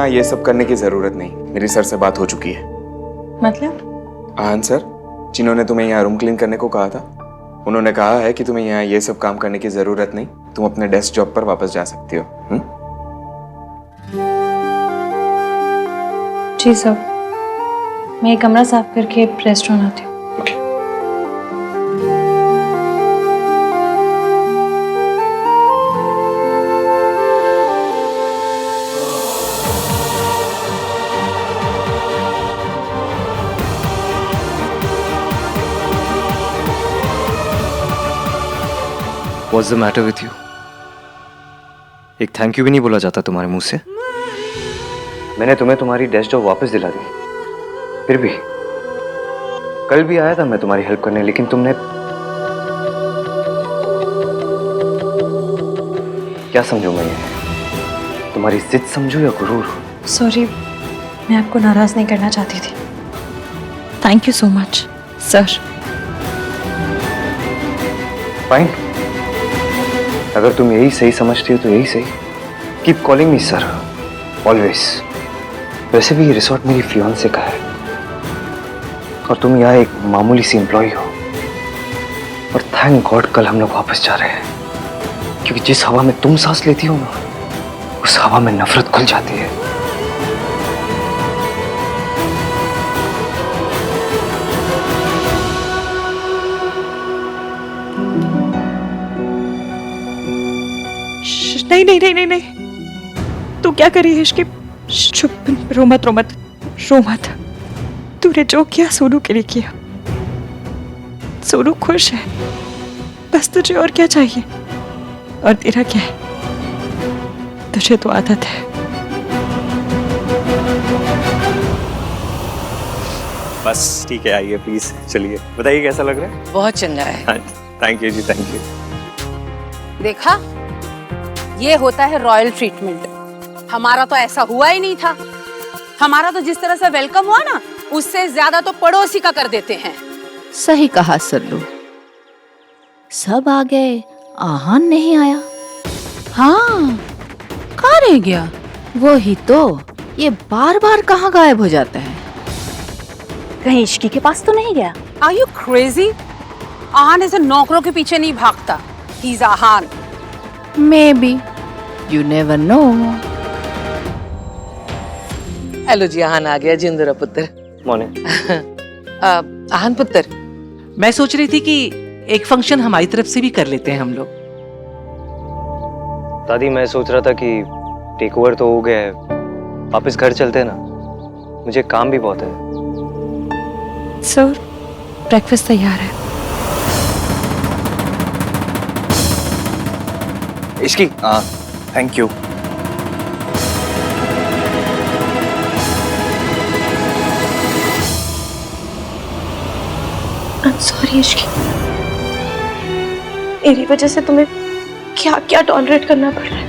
यहाँ ये सब करने की जरूरत नहीं। मेरी सर से बात हो चुकी है। मतलब? आहान सर, जिन्होंने तुम्हें यहाँ रूम क्लीन करने को कहा था, उन्होंने कहा है कि तुम्हें यहाँ ये सब काम करने की जरूरत नहीं, तुम अपने डेस्क जॉब पर वापस जा सकती हो। जी सर, मैं ये कमरा साफ करके रेस्टोरेंट आती हूँ। What's the matter with you? एक थैंक यू भी नहीं बोला जाता तुम्हारे मुंह से। मैंने तुम्हें तुम्हारी डेस्क जॉब वापस दिला दी, फिर भी कल भी आया था मैं तुम्हारी हेल्प करने, लेकिन तुमने क्या समझो मैं ये? तुम्हारी जिद समझो या गुरूर? सॉरी, मैं आपको नाराज नहीं करना चाहती थी। Thank you so much sir. Fine, अगर तुम यही सही समझती हो तो यही सही। Keep calling me sir, always. वैसे भी ये रिसोर्ट मेरी फियांसे का है और तुम यहाँ एक मामूली सी एम्प्लॉय हो। और थैंक गॉड कल हम लोग वापस जा रहे हैं, क्योंकि जिस हवा में तुम सांस लेती हो ना, उस हवा में नफरत घुल जाती है। नहीं नहीं नहीं नहीं नहीं, तू क्या करी है इश्क़? चुप, रो मत रो मत रो मत। तूने जो किया सोनू के लिए किया। सोनू खुश है, बस तुझे और क्या चाहिए? और तेरा क्या है? तुझे तो आदत है। बस ठीक है, आइए प्लीज, चलिए बताइए कैसा लग रहा है? बहुत चंगा है। Thank you ji, thank you. देखा, ये होता है रॉयल ट्रीटमेंट। हमारा तो ऐसा हुआ ही नहीं था। हमारा तो जिस तरह से वेलकम हुआ ना, उससे ज्यादा तो पड़ोसी का कर देते हैं। सही कहा सल्लू, सब आ गए, आहान नहीं आया। हाँ, कहाँ रह गया? वो ही तो, ये बार बार कहाँ गायब हो जाता है? कहीं इश्की के पास तो नहीं गया? Are you crazy? आहान ऐसे नौकरों के पीछे नहीं भागता। He's Aahan. Maybe, you never know. Hello जी, आहान आ गया। जिंदरा पुत्र। मॉर्निंग। आहान पुत्र, मैं सोच रही थी कि एक फंक्शन हमारी तरफ से भी कर लेते हैं हम लोग। दादी, मैं सोच रहा था कि टेक ओवर तो हो गया है, वापस घर चलते हैं ना, मुझे काम भी बहुत है। सर, ब्रेकफास्ट तैयार है। इसकी thank you. I'm sorry Ishki, मेरी वजह से तुम्हें क्या क्या टॉलरेट करना पड़ रहा है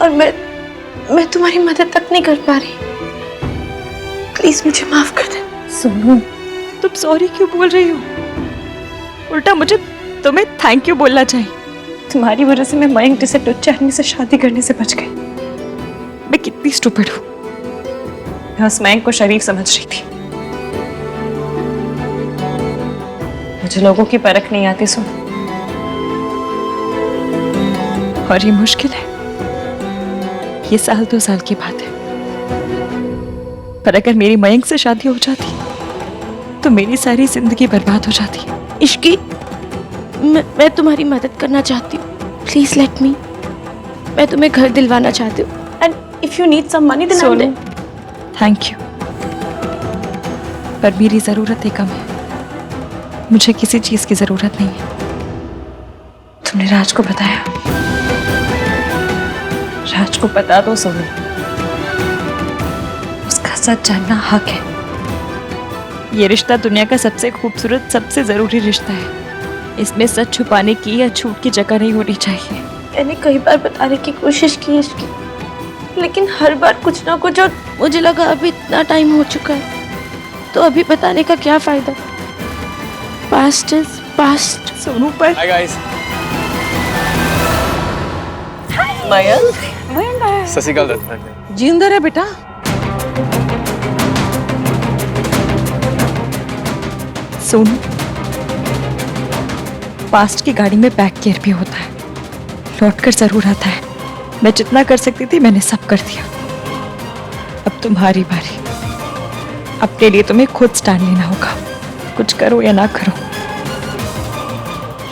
और मैं तुम्हारी मदद तक नहीं कर पा रही। प्लीज मुझे माफ कर दे। सोनू, तुम सॉरी क्यों बोल रही हो? उल्टा मुझे तुम्हें थैंक यू बोलना चाहिए। तुम्हारी वजह से मैं मयंक जैसे टुच्चे आदमी से शादी करने से बच गई। मैं कितनी स्टूपिड हूँ। मैं उस मयंक को शरीफ समझ रही थी। मुझे लोगों की परख नहीं आती सुन, और ये मुश्किल है। ये 1-2 साल की बात है, पर अगर मेरी मयंक से शादी हो जाती तो मेरी सारी जिंदगी बर्बाद हो जाती। इश्की, मैं तुम्हारी मदद करना चाहती हूँ। Please let me. मैं तुम्हें घर दिलवाना चाहती हूँ। And if you need some money then Sonu, thank you, पर मेरी जरूरतें कम है। मुझे किसी चीज की जरूरत नहीं है। तुमने राज को बताया? राज को बता दो सोनू, उसका सच जानना हक है। ये रिश्ता दुनिया का सबसे खूबसूरत, सबसे जरूरी रिश्ता है। इसमें सच छुपाने की या झूठ की जगह नहीं होनी चाहिए। मैंने कई बार बताने की कोशिश की इसकी, लेकिन हर बार कुछ ना कुछ, और मुझे लगा अभी इतना टाइम हो चुका है तो अभी बताने का क्या फायदा। Past is past. सोनू पर हाय गाइस। मयंक, सत श्री अकाल दत्ता। जिंदा है बेटा। सोनू, पास्ट की गाड़ी में बैक गियर भी होता है, लौट कर जरूर आता है। मैं जितना कर सकती थी मैंने सब कर दिया। अब तुम्हारी बारी। अपने लिए तुम्हें खुद स्टैंड लेना होगा, कुछ करो या ना करो।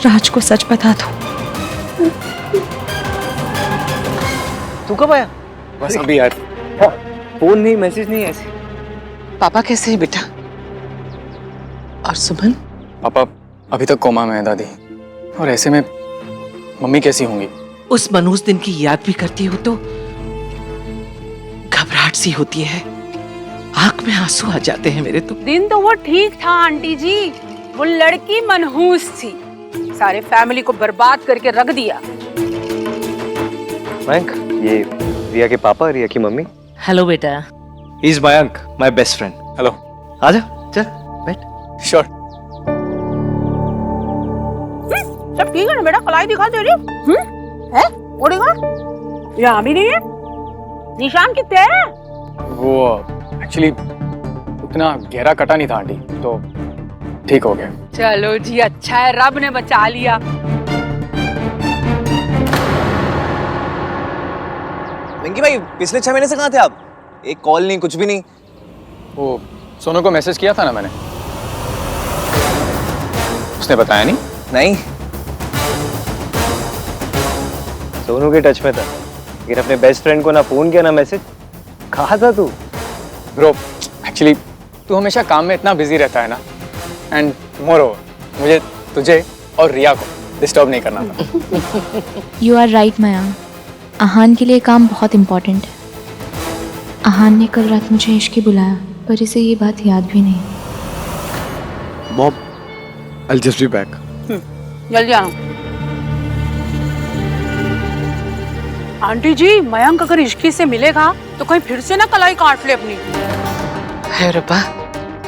राज को सच बता दो। तू कब आया? बस अभी यार। फोन नहीं, मैसेज नहीं, ऐसे। पापा कैसे है बेटा? और सुमन? पापा अभी तक कोमा में है दादी, और ऐसे में मम्मी कैसी होंगी? उस मनहूस दिन की याद भी करती हो तो घबराहट सी होती है, आंख में आंसू आ जाते हैं मेरे तो। दिन तो वो ठीक था आंटी जी, वो लड़की मनहूस थी, सारे फैमिली को बर्बाद करके रख दिया। मयंक, ये रिया के पापा, रिया की मम्मी। हेलो बेटा। Is Mayank, my best friend. Hello. आजा, चल बैठ। श्योर। सब ठीक है ना बेटा? कलाई दिखा दे रही है? ओढ़ेगा? यहाँ भी नहीं है। निशान कितने हैं? वो एक्चुअली उतना गहरा कटा नहीं था आंटी, तो ठीक हो गया। चलो जी, अच्छा है, रब ने बचा लिया। वेंकी भाई, पिछले 6 महीने से कहाँ थे आप? एक कॉल नहीं, कुछ भी नहीं। वो सोनू को मैसेज किया था ना मैंने, उसने बताया नहीं। नहीं, सोनू के टच में था, लेकिन अपने बेस्ट फ्रेंड को ना फोन किया ना मैसेज। कहाँ था तू? ब्रो, एक्चुअली तू हमेशा काम में इतना बिजी रहता है ना, एंड मोरोवर मुझे तुझे और रिया को डिस्टर्ब नहीं करना था। यू आर राइट मयंक, आहान के लिए काम बहुत इम्पोर्टेंट है। आहान ने कल रात मुझे इश्की बुलाया, पर इसे ये बात याद भी नहीं। Mom, I'll just be back. जल्दी आना। आंटी जी, मयंक अगर इश्की से मिलेगा तो कहीं फिर से ना कलाई काट ले अपनी। है रब्बा,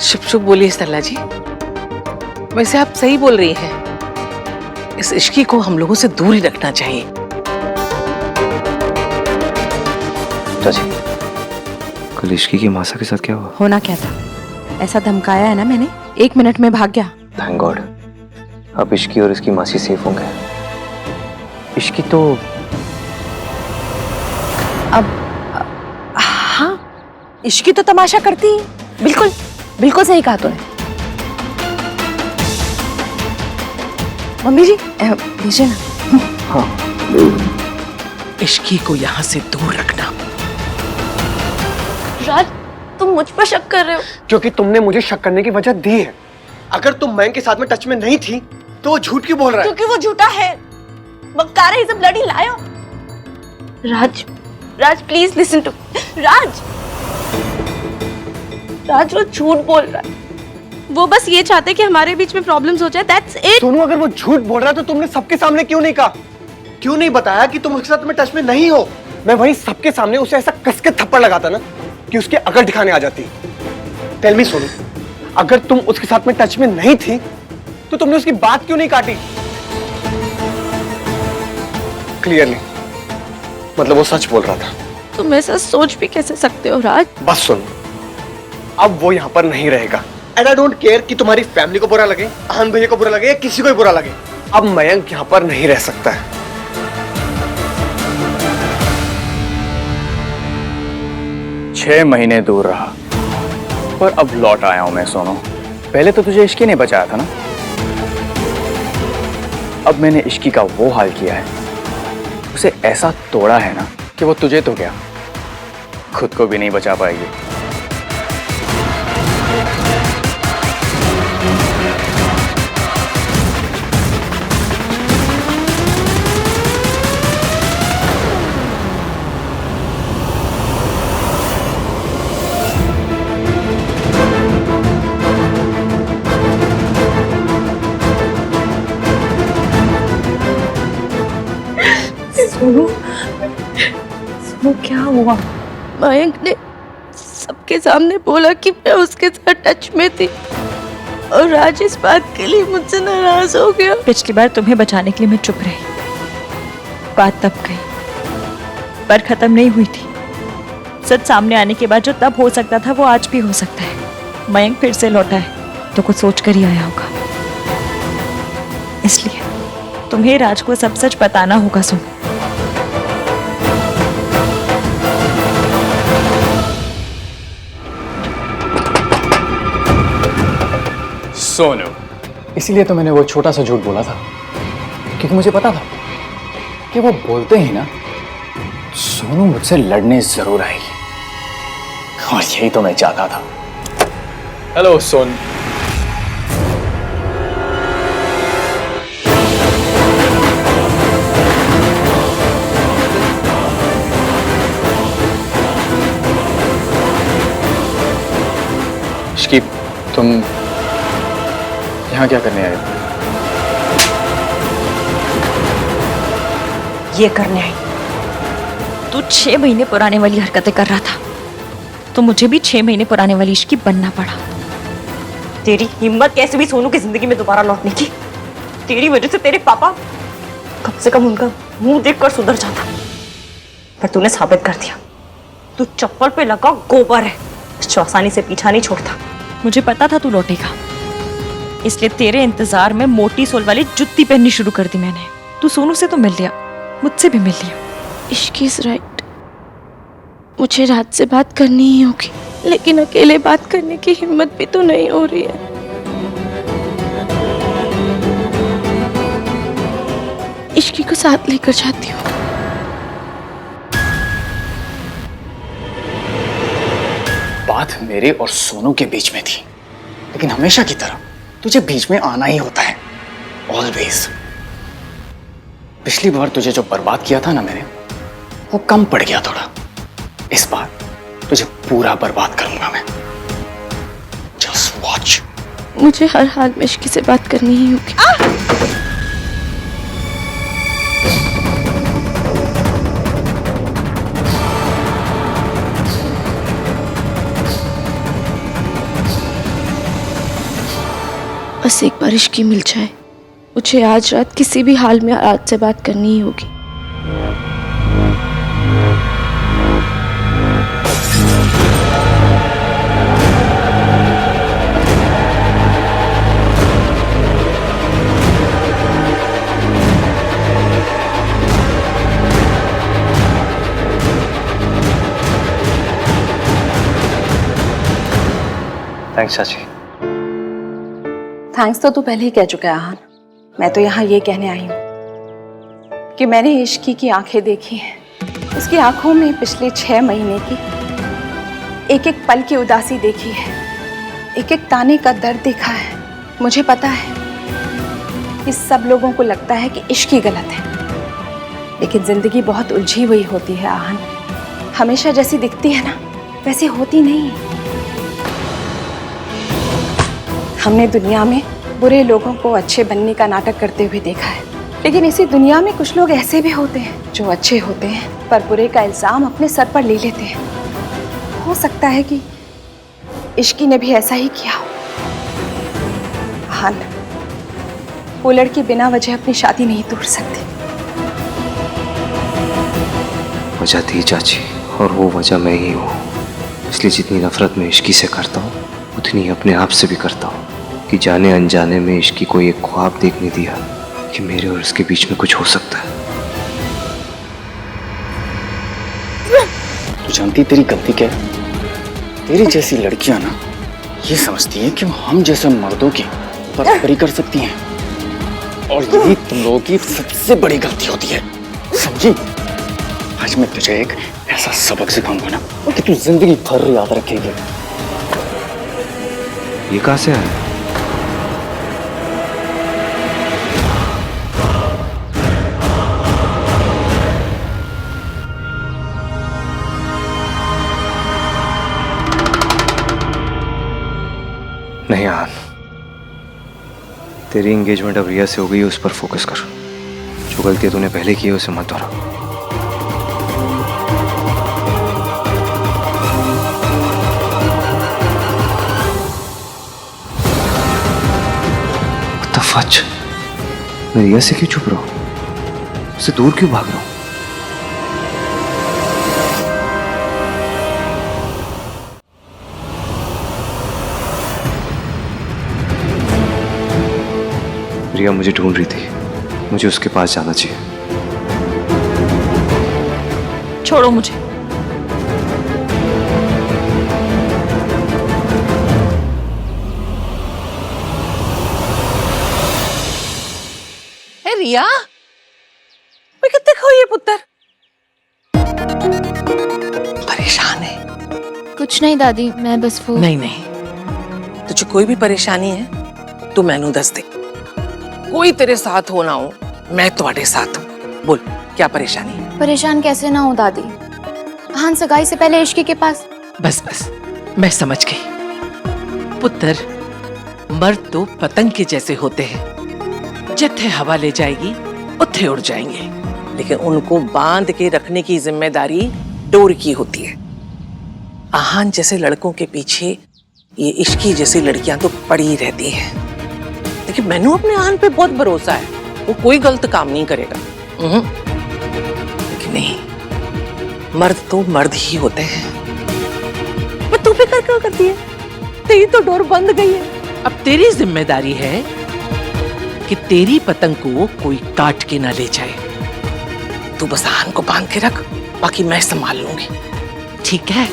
शुभ शुभ बोलिए सरला जी। वैसे आप सही बोल रही हैं, इस इश्की को हम लोगों से दूर ही रखना चाहिए। चाची, कल इश्की की मासा के साथ क्या हुआ? होना क्या था? ऐसा धमकाया है ना मैंने, 1 मिनट में भाग गया। थैंक गॉड, अब इश्की और इसकी मासी सेफ होंगे। इश्की तो हाँ, इश्की तो तमाशा करती है। बिल्कुल बिल्कुल सही कहा तूने। मम्मी जी लीजिए ना। हाँ, इश्की को यहाँ से दूर रखना। राज, तुम मुझ पर शक कर रहे हो? क्योंकि तुमने मुझे शक करने की वजह दी है। अगर तुम मयंक के साथ में टच में नहीं थी तो वो झूठ क्यों बोल रहा है? क्योंकि वो झूठा है। बकरा है, is a bloody liar. Raj, Raj please listen to. Raj, Raj वो झूठ बोल रहा है। वो बस ये चाहते कि हमारे बीच में प्रॉब्लम्स हो जाए, दैट्स इट। सोनू, अगर वो झूठ बोल रहा है तो तुमने सबके सामने क्यों नहीं कहा? क्यों नहीं बताया कि तुम उसके साथ में टच में नहीं हो? मैं वहीं सबके सामने उसे ऐसा कस के थप्पड़ लगाता ना कि उसके अकल दिखाने आ जाती। टेल मी सोनू, अगर तुम उसके साथ में टच में नहीं थी तो तुमने उसकी बात क्यों नहीं काटी? क्लियरली, मतलब वो सच बोल रहा था। तुम ऐसा सोच भी कैसे सकते हो राज? बस सुनो, अब वो यहाँ पर नहीं रहेगा। एंड आई डोंट केयर कि तुम्हारी फैमिली को बुरा लगे, आहान भैया को बुरा लगे या किसी को भी बुरा लगे। अब मयंक यहाँ पर नहीं रह सकता है। 6 महीने दूर रहा, पर अब लौट आया हूं मैं सोनू। पहले तो तुझे इश्की ने बचाया था ना, अब मैंने इश्की का वो हाल किया है, उसे ऐसा तोड़ा है ना कि वो तुझे तो क्या, खुद को भी नहीं बचा पाएगी। वो क्या हुआ? मयंक ने सबके सामने बोला कि मैं उसके साथ टच में थी, और राज इस बात के लिए मुझसे नाराज हो गया। पिछली बार तुम्हें बचाने के लिए मैं चुप रही, बात तब गई, पर खत्म नहीं हुई थी। सच सामने आने के बाद जो तब हो सकता था वो आज भी हो सकता है। मयंक फिर से लौटा है तो कुछ सोच कर ही आया होगा, इसलिए तुम्हें राज को सब सच बताना होगा। सोनू, इसीलिए तो मैंने वो छोटा सा झूठ बोला था, क्योंकि मुझे पता था कि वो बोलते ही ना सोनू मुझसे लड़ने जरूर आएगी, और यही तो मैं चाहता था। हेलो सोन। शिकी, तुम यहाँ क्या करने आए हो? ये करने आई। तू 6 महीने पुराने वाली हरकतें कर रहा था तो मुझे भी 6 महीने पुराने वाली इश्की बनना पड़ा। तेरी हिम्मत कैसे भी सोनू की जिंदगी में दोबारा लौटने की। तेरी वजह से तेरे पापा कम से कम उनका मुंह देखकर सुधर जाता, पर तूने साबित कर दिया तू चप्पल पे लगा गोबर है, जो आसानी से पीछा नहीं छोड़ता। मुझे पता था तू लौटेगा, इसलिए तेरे इंतजार में मोटी सोल वाली जुत्ती पहननी शुरू कर दी मैंने। तू सोनू से तो मिल लिया, मुझसे भी मिल लिया। इश्की इज राइट, मुझे रात से बात करनी ही होगी, लेकिन अकेले बात करने की हिम्मत भी तो नहीं हो रही है। इश्की को साथ लेकर जाती हूँ। बात मेरे और सोनू के बीच में थी, लेकिन हमेशा की तरह तुझे बीच में आना ही होता है, ऑलवेज। पिछली बार तुझे जो बर्बाद किया था ना मैंने, वो कम पड़ गया थोड़ा। इस बार तुझे पूरा बर्बाद करूंगा मैं। Just watch. मुझे हर हाल में इश्की से बात करनी ही होगी। बस एक बार इश्की मिल जाए, मुझे आज रात किसी भी हाल में रात से बात करनी ही होगी। थैंक्स चाची। थैंक्स तो तू पहले ही कह चुका है आहान। मैं तो यहाँ ये कहने आई हूँ कि मैंने इश्की की आंखें देखी हैं। उसकी आंखों में पिछले 6 महीने की एक एक पल की उदासी देखी है, एक एक ताने का दर्द देखा है। मुझे पता है कि सब लोगों को लगता है कि इश्की गलत है, लेकिन जिंदगी बहुत उलझी हुई होती है आहान। हमेशा जैसी दिखती है ना, वैसी होती नहीं। हमने दुनिया में बुरे लोगों को अच्छे बनने का नाटक करते हुए देखा है, लेकिन इसी दुनिया में कुछ लोग ऐसे भी होते हैं जो अच्छे होते हैं पर बुरे का इल्जाम अपने सर पर ले लेते हैं। हो सकता है कि इश्की ने भी ऐसा ही किया हो। हाँ, वो लड़की बिना वजह अपनी शादी नहीं तोड़ सकती। वजह थी चाची, और वो वजह मैं ही हूँ। इसलिए जितनी नफरत मैं इश्की से करता हूँ, उतनी ही अपने आप से भी करता हूँ कि जाने अनजाने में इश्की को एक ख्वाब देखने दिया कि मेरे और उसके बीच में कुछ हो सकता है। तू जानती तेरी गलती क्या है? तेरी जैसी लड़कियां ना ये समझती हैं कि वो हम जैसे मर्दों की बराबरी कर सकती हैं, और यही तुम लोगों की सबसे बड़ी गलती होती है, समझी? आज मैं तुझे एक ऐसा सबक सिखाऊंगा ना कि तू जिंदगी भर याद रखेगी। ये कहाँ से आया? नहीं आन, तेरी एंगेजमेंट अब रिया से हो गई है, उस पर फोकस कर। जो गलती तूने पहले की है उसे मत दोहरा। फच, मैं रिया से क्यों छुप रहा हूं? उससे दूर क्यों भाग रहा हूं? रिया मुझे ढूंढ रही थी, मुझे उसके पास जाना चाहिए। छोड़ो मुझे। ए रिया, मैं कितने खोई है पुत्र? परेशान है? कुछ नहीं दादी, मैं बस वो नहीं नहीं, तुझे कोई भी परेशानी है तो मैनू दस दे। कोई तेरे साथ हो ना हो, मैं तुम्हारे साथ हूँ। बोल क्या परेशानी है? परेशान कैसे ना हो दादी। आहान सगाई से पहले इश्की के पास। बस बस, मैं समझ गई। पुत्र, मर्द तो पतंग के जैसे होते हैं, जिथे हवा ले जाएगी उथे उड़ जाएंगे, लेकिन उनको बांध के रखने की जिम्मेदारी डोर की होती है। आहान जैसे लड़कों के पीछे ये इश्की जैसी लड़कियां तो पड़ी रहती हैं, लेकिन मैनू अपने आहान पे बहुत भरोसा है, वो कोई गलत काम नहीं करेगा। लेकिन नहीं, मर्द तो मर्द ही होते हैं। पर तू फिक्र क्यों करती है? तेरी तो डोर बंद गई है। अब तेरी जिम्मेदारी है कि तेरी पतंग को कोई काट के ना ले जाए। तू बस आहान को बांध के रख, बाकी मैं संभाल लूंगी, ठीक है?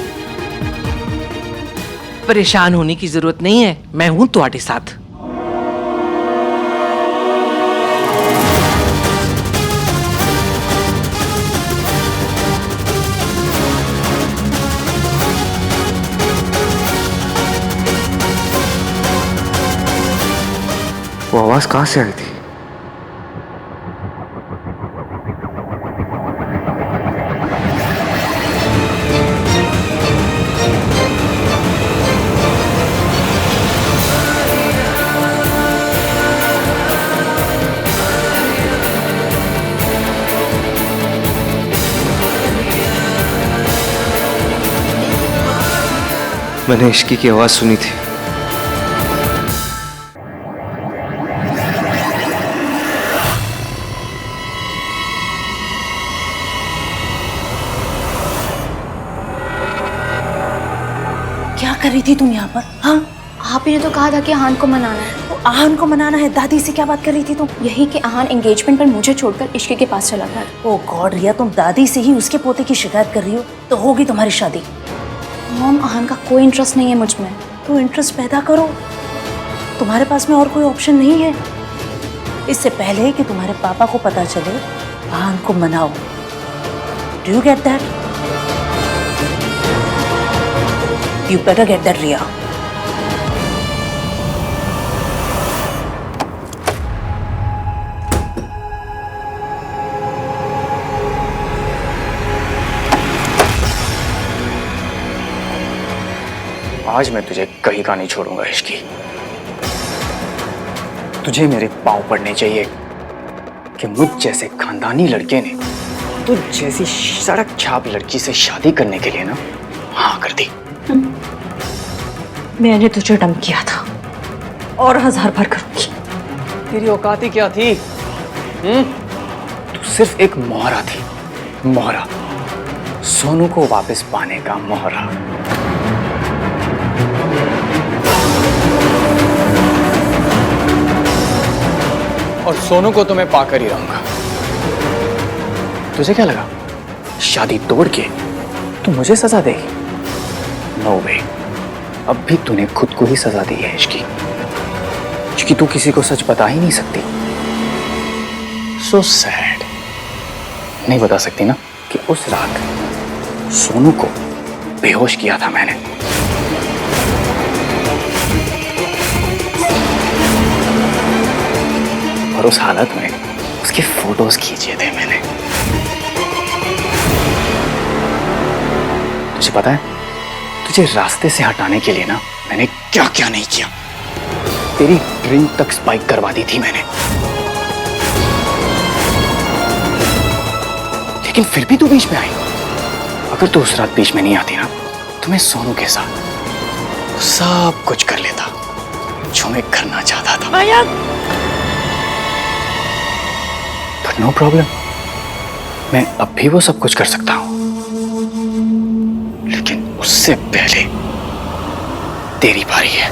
परेशान होने की जरूरत नहीं है, मैं हूं तुम्हारे साथ। वो आवाज कहां से आई थी? मैंने इश्की की आवाज सुनी थी। क्या कर रही थी तुम यहाँ पर? हाँ, आप ही ने तो कहा था कि आहान को मनाना है। तो आहान को मनाना है। दादी से क्या बात कर रही थी तुम? यही कि आहान एंगेजमेंट पर मुझे छोड़कर इश्की के पास चला गया। ओ गॉड रिया, तुम दादी से ही उसके पोते की शिकायत कर रही हो, तो होगी तुम्हारी शादी। मॉम, आहान का कोई इंटरेस्ट नहीं है मुझ में। तो इंटरेस्ट पैदा करो, तुम्हारे पास में और कोई ऑप्शन नहीं है। इससे पहले कि तुम्हारे पापा को पता चले, आहान को मनाओ। Do you get that? You better get that Riya. आज मैं तुझे कहीं का नहीं छोड़ूंगा इश्की। तुझे मेरे पांव पड़ने चाहिए कि मुझ जैसे खानदानी लड़के ने तुझ जैसी सड़क छाप लड़की से शादी करने के लिए ना हाँ कर दी। मैंने तुझे डम किया था और 1000 बार करूंगी। तेरी औकात ही क्या थी? तू सिर्फ एक मोहरा थी, मोहरा, सोनू को वापस पाने का मोहरा। और सोनू को तो मैं पाकर ही रहूंगा। तुझे क्या लगा शादी तोड़ के तू मुझे सजा देगी? नो वे, अब भी तूने खुद को ही सजा दी है इश्की, क्योंकि तू किसी को सच बता ही नहीं सकती। So sad. नहीं बता सकती ना कि उस रात सोनू को बेहोश किया था मैंने। और उस हालत में उसके फोटोज खींचे थे मैंने। तुझे पता है, तुझे रास्ते से हटाने के लिए ना मैंने क्या क्या नहीं किया। तेरी ड्रिंक तक स्पाइक करवा दी थी मैंने, लेकिन फिर भी तू बीच में आई। अगर तू उस रात बीच में नहीं आती ना, तो मैं सोनू के साथ सब कुछ कर लेता जो मैं करना चाहता था। बट नो प्रॉब्लम, मैं अब भी वो सब कुछ कर सकता हूं, लेकिन उससे पहले तेरी बारी है।